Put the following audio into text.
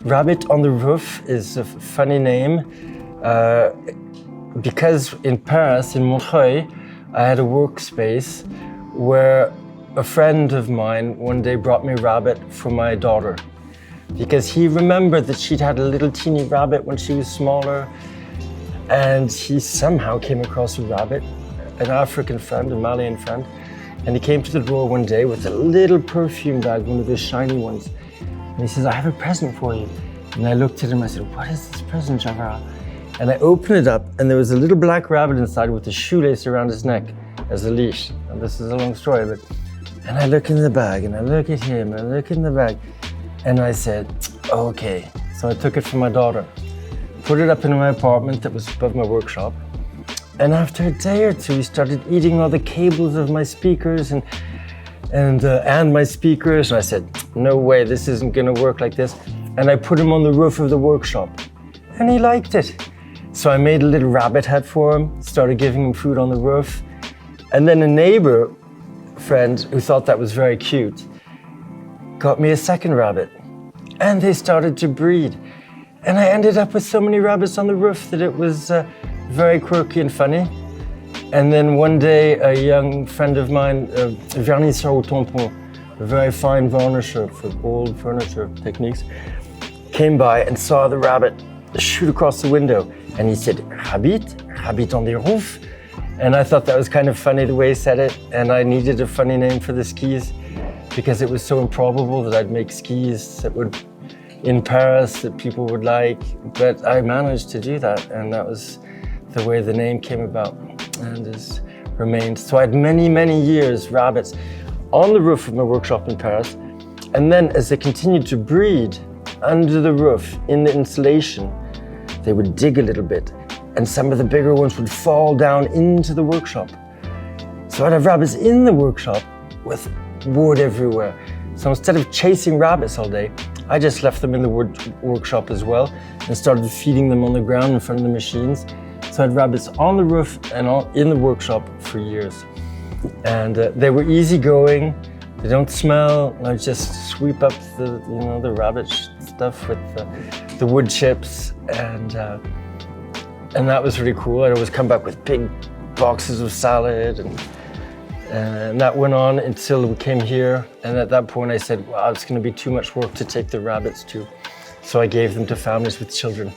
Rabbit on the Roof is a funny name because in Paris, in Montreuil, I had a workspace where a friend of mine one day brought me a rabbit for my daughter because he remembered that she'd had a little teeny rabbit when she was smaller, and he somehow came across a rabbit, an African friend, a Malian friend, and he came to the door one day with a little perfume bag, one of those shiny ones, and he says, "I have a present for you." And I looked at him, I said, "What is this present, Javara?" And I opened it up, and there was a little black rabbit inside with a shoelace around his neck as a leash. And this is a long story, but... And I look in the bag, and I look at him, and I look in the bag, and I said, "Okay." So I took it for my daughter, put it up in my apartment that was above my workshop, and after a day or two, he started eating all the cables of my speakers and my speakers, and I said, "No way, this isn't gonna work like this." And I put him on the roof of the workshop, and he liked it. So I made a little rabbit hut for him, started giving him food on the roof, and then a neighbor friend who thought that was very cute got me a second rabbit, and they started to breed. And I ended up with so many rabbits on the roof that it was very quirky and funny. And then one day, a young friend of mine, vernisseur au tampon, a very fine varnisher for old furniture techniques, came by and saw the rabbit shoot across the window. And he said, "Rabbit on the roof." And I thought that was kind of funny the way he said it. And I needed a funny name for the skis because it was so improbable that I'd make skis that would, in Paris, that people would like. But I managed to do that. And that was the way the name came about and has remained. So I had many, many years rabbits on the roof of my workshop in Paris. And then as they continued to breed under the roof in the insulation, they would dig a little bit, and some of the bigger ones would fall down into the workshop. So I'd have rabbits in the workshop with wood everywhere. So instead of chasing rabbits all day, I just left them in the workshop as well and started feeding them on the ground in front of the machines. So I had rabbits on the roof and in the workshop for years. And they were easygoing, they don't smell. I just sweep up the rabbit stuff with the wood chips, and that was really cool. I'd always come back with big boxes of salad, and that went on until we came here. And at that point I said, wow, it's going to be too much work to take the rabbits to. So I gave them to families with children.